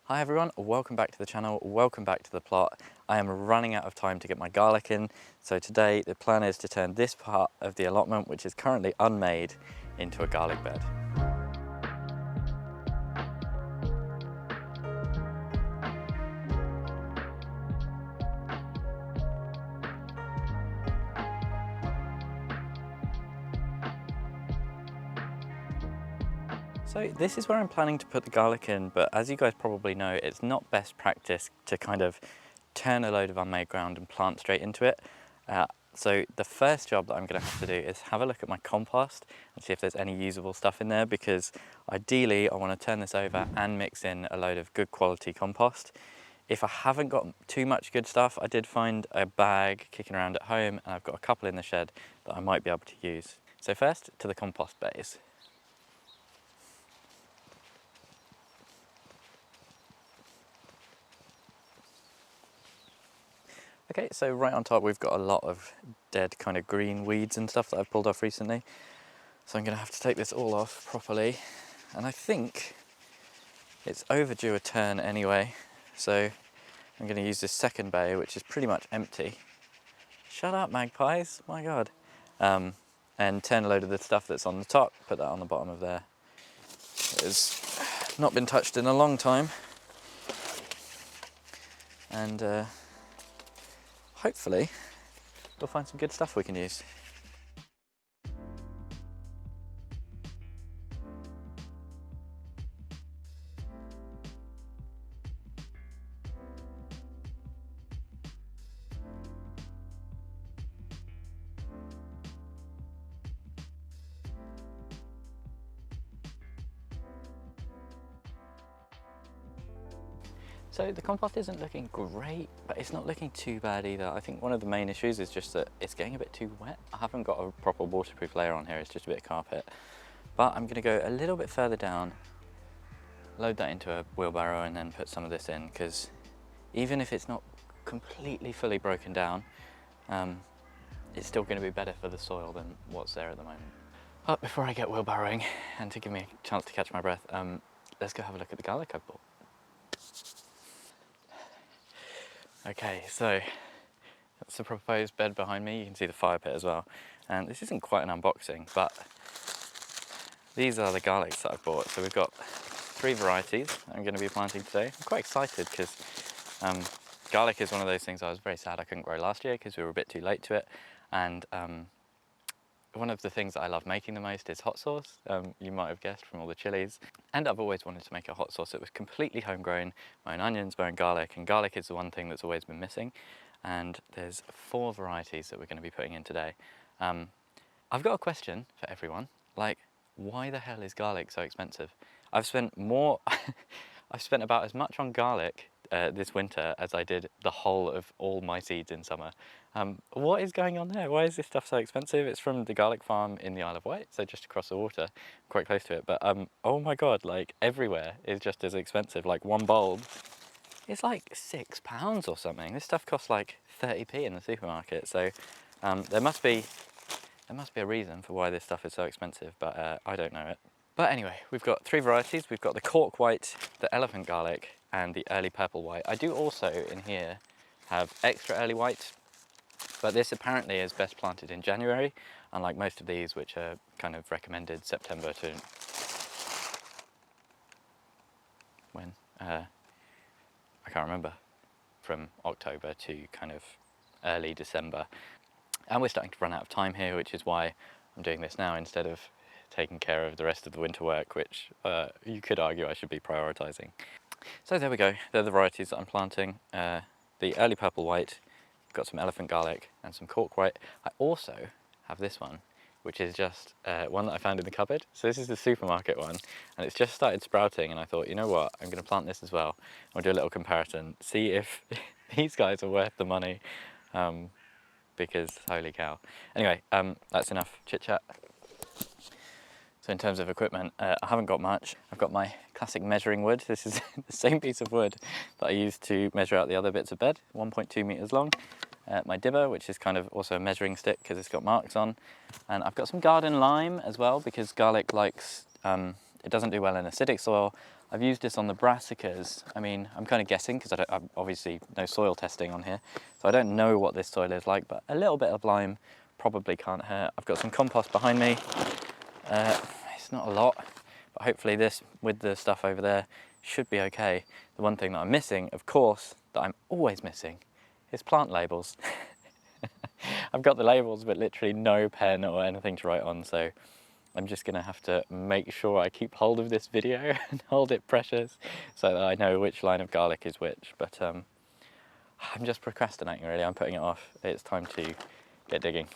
Hi everyone, welcome back to the channel, welcome back to the plot. I am running out of time to get my garlic in, so today the plan is to turn this part of the allotment, which is currently unmade, into a garlic bed. So this is where I'm planning to put the garlic in, but as you guys probably know, it's not best practice to kind of turn a load of unmade ground and plant straight into it. So the first job that I'm going to have to do is have a look at my compost and see if there's any usable stuff in there, because ideally I want to turn this over and mix in a load of good quality compost. If I haven't got too much good stuff, I did find a bag kicking around at home and I've got a couple in the shed that I might be able to use. So first to the compost bays. Okay, so right on top we've got a lot of dead kind of green weeds and stuff that I've pulled off recently. So I'm going to have to take this all off properly. And I think it's overdue a turn anyway. So I'm going to use this second bay, which is pretty much empty. Shut up, magpies, my God. And turn a load of the stuff that's on the top, put that on the bottom of there. It's not been touched in a long time. And hopefully we'll find some good stuff we can use. So the compost isn't looking great, but it's not looking too bad either. I think one of the main issues is just that it's getting a bit too wet. I haven't got a proper waterproof layer on here, it's just a bit of carpet. But I'm gonna go a little bit further down, load that into a wheelbarrow and then put some of this in, because even if it's not completely fully broken down, it's still gonna be better for the soil than what's there at the moment. But before I get wheelbarrowing, and to give me a chance to catch my breath, let's go have a look at the garlic I bought. Okay, so that's the proposed bed behind me. You can see the fire pit as well. And this isn't quite an unboxing, but these are the garlics that I've bought. So we've got 3 varieties I'm going to be planting today. I'm quite excited because garlic is one of those things I was very sad I couldn't grow last year because we were a bit too late to it. And one of the things that I love making the most is hot sauce. You might have guessed from all the chilies. And I've always wanted to make a hot sauce that was completely homegrown, my own onions, my own garlic, and garlic is the one thing that's always been missing. And there's 4 varieties that we're going to be putting in today. I've got a question for everyone, like, why the hell is garlic so expensive? I've spent about as much on garlic this winter as I did the whole of all my seeds in summer. What is going on there? Why is this stuff so expensive? It's from the garlic farm in the Isle of Wight, so just across the water, quite close to it. But oh my God, like everywhere is just as expensive. Like one bulb is like £6 or something. This stuff costs like 30p in the supermarket. So there must be a reason for why this stuff is so expensive, but I don't know it. But anyway, we've got 3 varieties. We've got the cork white, the elephant garlic, and the early purple white. I do also in here have extra early white, but this apparently is best planted in January, unlike most of these, which are kind of recommended September to when? I can't remember, from October to kind of early December. And we're starting to run out of time here, which is why I'm doing this now instead of taking care of the rest of the winter work, which you could argue I should be prioritising. So there we go, they're the varieties that I'm planting. The early purple white, got some elephant garlic and some cork white. I also have this one, which is just one that I found in the cupboard. So this is the supermarket one, and it's just started sprouting, and I thought, you know what, I'm going to plant this as well. I'll do a little comparison, see if these guys are worth the money, because holy cow. Anyway, that's enough chit chat. So in terms of equipment, I haven't got much. I've got my classic measuring wood. This is the same piece of wood that I used to measure out the other bits of bed, 1.2 meters long. My dibber, which is kind of also a measuring stick because it's got marks on. And I've got some garden lime as well, because garlic likes, it doesn't do well in acidic soil. I've used this on the brassicas. I mean, I'm kind of guessing because I'm obviously no soil testing on here, so I don't know what this soil is like, but a little bit of lime probably can't hurt. I've got some compost behind me. It's not a lot, but hopefully this, with the stuff over there, should be okay. The one thing that I'm missing, of course, that I'm always missing, is plant labels. I've got the labels, but literally no pen or anything to write on, so I'm just gonna have to make sure I keep hold of this video and hold it precious so that I know which line of garlic is which. But I'm just procrastinating really, I'm putting it off. It's time to get digging.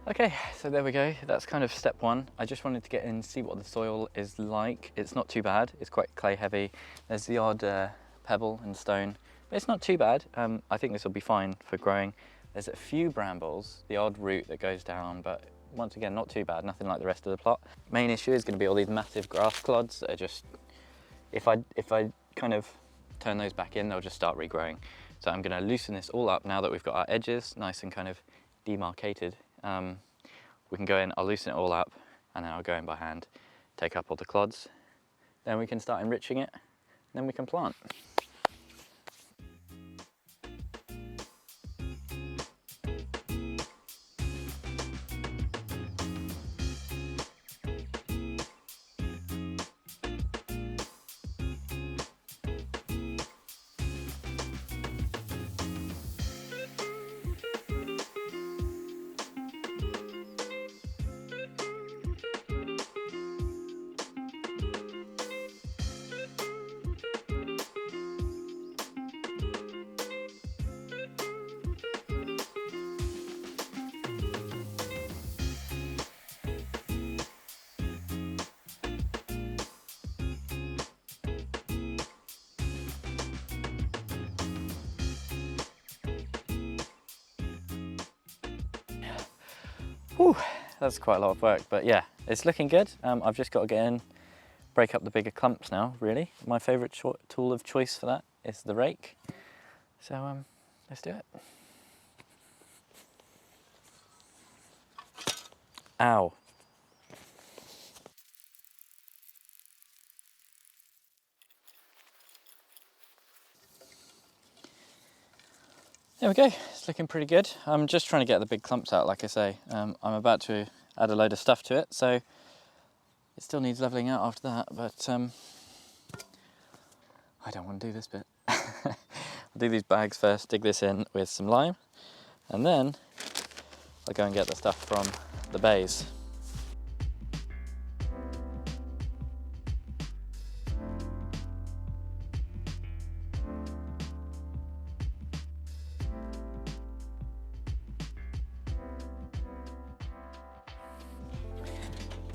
Okay, so there we go. That's kind of step one. I just wanted to get in and see what the soil is like. It's not too bad. It's quite clay heavy. There's the odd pebble and stone, but it's not too bad. I think this will be fine for growing. There's a few brambles, the odd root that goes down, but once again, not too bad. Nothing like the rest of the plot. Main issue is going to be all these massive grass clods that are just, if I kind of turn those back in, they'll just start regrowing. So I'm going to loosen this all up now that we've got our edges nice and kind of demarcated. We can go in, I'll loosen it all up, and then I'll go in by hand, take up all the clods, then we can start enriching it, and then we can plant. Whew, that's quite a lot of work, but yeah, it's looking good. I've just got to get in, break up the bigger clumps now, really. My favourite tool of choice for that is the rake. So let's do it. Ow. There we go, it's looking pretty good. I'm just trying to get the big clumps out, like I say. I'm about to add a load of stuff to it, so it still needs levelling out after that, but I don't want to do this bit. I'll do these bags first, dig this in with some lime, and then I'll go and get the stuff from the bays.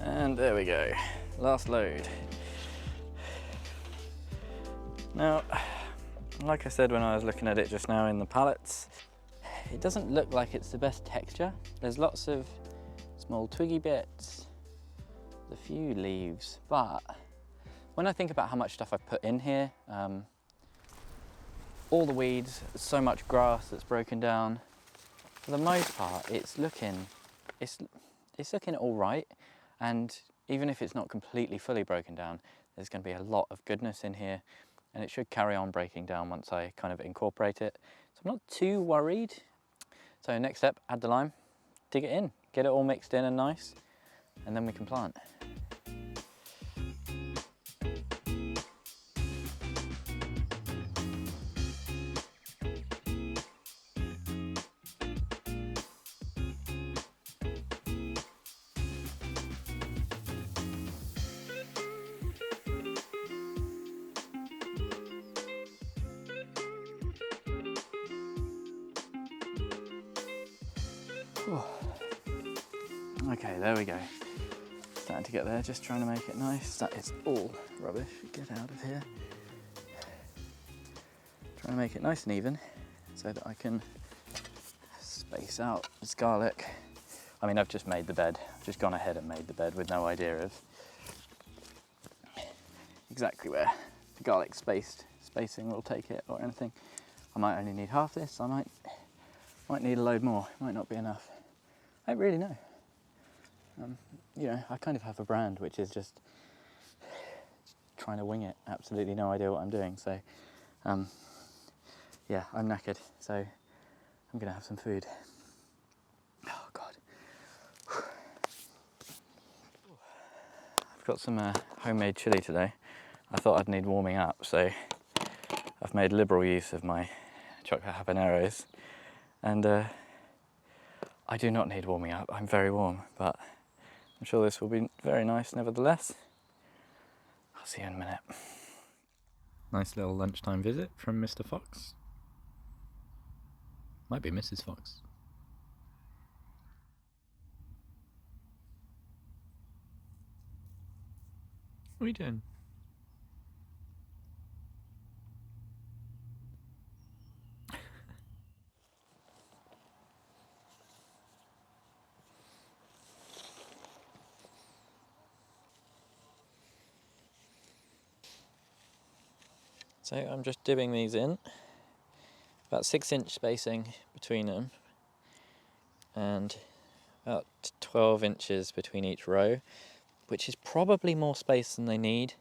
And there we go, last load. Now, like I said when I was looking at it just now in the pallets, it doesn't look like it's the best texture. There's lots of small twiggy bits, a few leaves, but when I think about how much stuff I've put in here, all the weeds, so much grass that's broken down, for the most part it's looking all right. And even if it's not completely fully broken down, there's going to be a lot of goodness in here, and it should carry on breaking down once I kind of incorporate it. So I'm not too worried. So next step, add the lime, dig it in, get it all mixed in and nice, and then we can plant. Okay, there we go. starting to get there, just trying to make it nice. That is all rubbish, get out of here. Trying to make it nice and even so that I can space out this garlic. I mean, I've just made the bed. I've just gone ahead and made the bed with no idea of exactly where the garlic spacing will take it or anything. I might only need half this, I might need a load more, it might not be enough. I don't really know. You know, I kind of have a brand which is just trying to wing it, absolutely no idea what I'm doing, so yeah, I'm knackered, so I'm gonna have some food. Oh God. I've got some homemade chilli today. I thought I'd need warming up, so I've made liberal use of my chocolate habaneros, and I do not need warming up. I'm very warm, but I'm sure this will be very nice nevertheless. I'll see you in a minute. Nice little lunchtime visit from Mr. Fox. Might be Mrs. Fox. What are you doing? So I'm just dibbing these in, about 6-inch spacing between them, and about 12 inches between each row, which is probably more space than they need.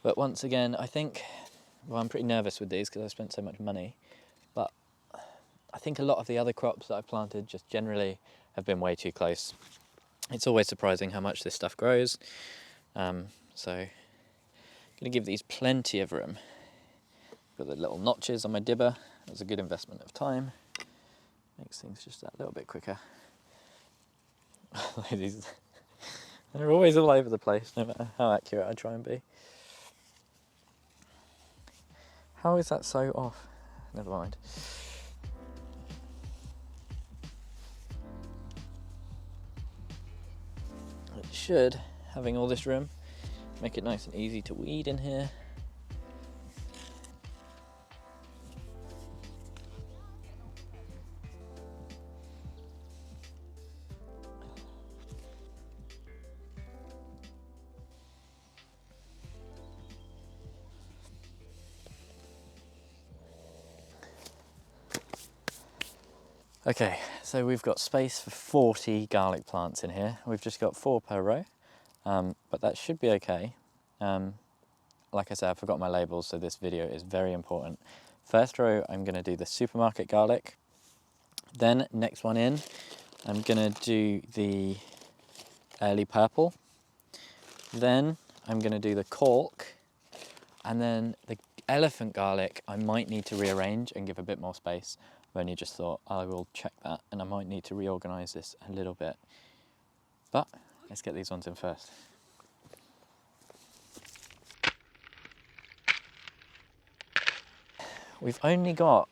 But once again, I think, well, I'm pretty nervous with these because I spent so much money, but I think a lot of the other crops that I've planted just generally have been way too close. It's always surprising how much this stuff grows. So I'm going to give these plenty of room. Got the little notches on my dibber. That was a good investment of time. Makes things just that little bit quicker. They're always all over the place, no matter how accurate I try and be. How is that so off? Never mind. It should, having all this room, make it nice and easy to weed in here. Okay, so we've got space for 40 garlic plants in here. We've just got 4 per row, but that should be okay. Like I said, I forgot my labels, so this video is very important. First row, I'm going to do the supermarket garlic. Then, next one in, I'm going to do the early purple. Then, I'm going to do the cork. And then the elephant garlic, I might need to rearrange and give a bit more space. I've only just thought I will check that, and I might need to reorganise this a little bit. But let's get these ones in first. We've only got,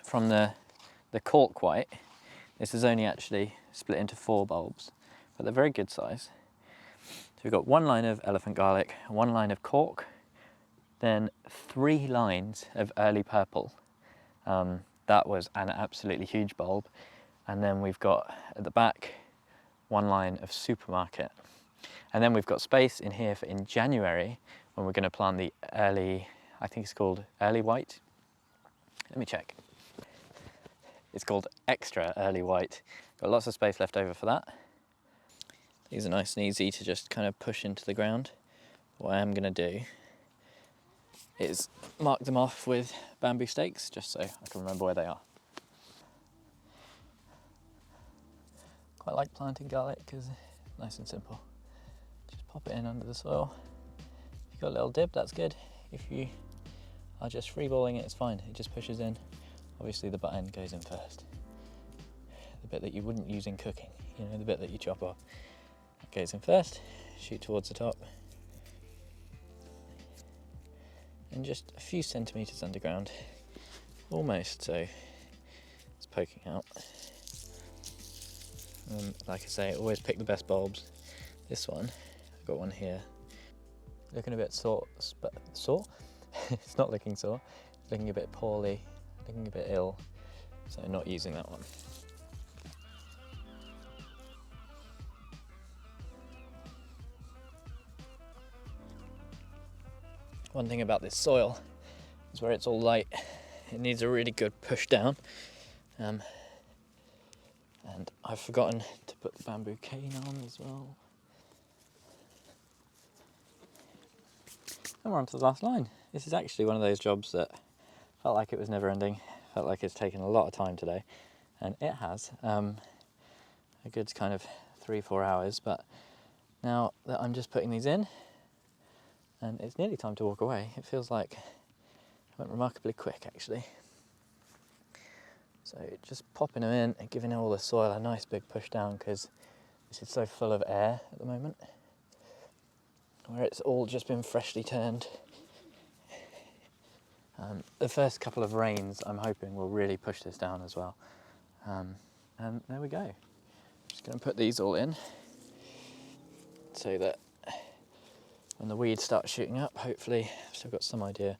from the cork white, this is only actually split into 4 bulbs, but they're very good size. So we've got 1 line of elephant garlic, 1 line of cork, then 3 lines of early purple. That was an absolutely huge bulb. And then we've got at the back 1 line of supermarket. And then we've got space in here for in January when we're going to plant the early, I think it's called early white. Let me check. It's called extra early white. Got lots of space left over for that. These are nice and easy to just kind of push into the ground. What I am going to do is mark them off with bamboo stakes just so I can remember where they are. Quite like planting garlic because it's nice and simple. Just pop it in under the soil. If you've got a little dip, that's good. If you are just freeballing it, it's fine. It just pushes in. Obviously the button goes in first. The bit that you wouldn't use in cooking, you know, the bit that you chop off. It goes in first, shoot towards the top. And just a few centimetres underground, almost, so it's poking out. Like I say, always pick the best bulbs. This one, I've got one here, looking a bit sore? It's not looking sore, it's looking a bit poorly, looking a bit ill, so not using that one. One thing about this soil is where it's all light, it needs a really good push down. And I've forgotten to put the bamboo cane on as well. And we're on to the last line. This is actually one of those jobs that felt like it was never ending, felt like it's taken a lot of time today, and it has. A good kind of 3-4 hours, but now that I'm just putting these in, and it's nearly time to walk away, it feels like it went remarkably quick actually. So just popping them in and giving all the soil a nice big push down, because this is so full of air at the moment, where it's all just been freshly turned. The first couple of rains, I'm hoping, will really push this down as well. And there we go. Just going to put these all in so that when the weeds start shooting up, hopefully I've still got some idea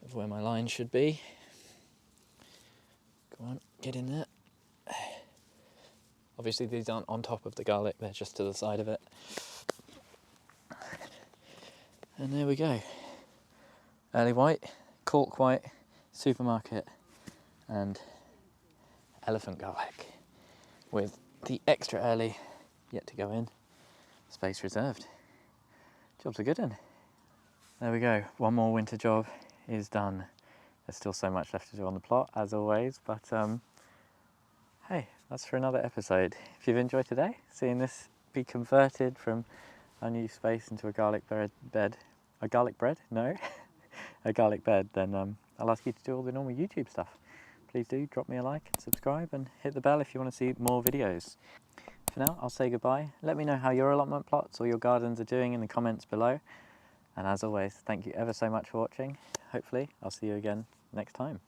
of where my line should be. Go on, get in there. Obviously these aren't on top of the garlic, they're just to the side of it. And there we go. Early white, cork white, supermarket, and elephant garlic, with the extra early yet to go in, space reserved. Job's a good one. There we go, one more winter job is done. There's still so much left to do on the plot, as always, but hey, that's for another episode. If you've enjoyed today, seeing this be converted from unused space into a garlic bed, a garlic bread? No, a garlic bed, then I'll ask you to do all the normal YouTube stuff. Please do drop me a like and subscribe and hit the bell if you want to see more videos. For now, I'll say goodbye. Let me know how your allotment plots or your gardens are doing in the comments below. And as always, thank you ever so much for watching. Hopefully, I'll see you again next time.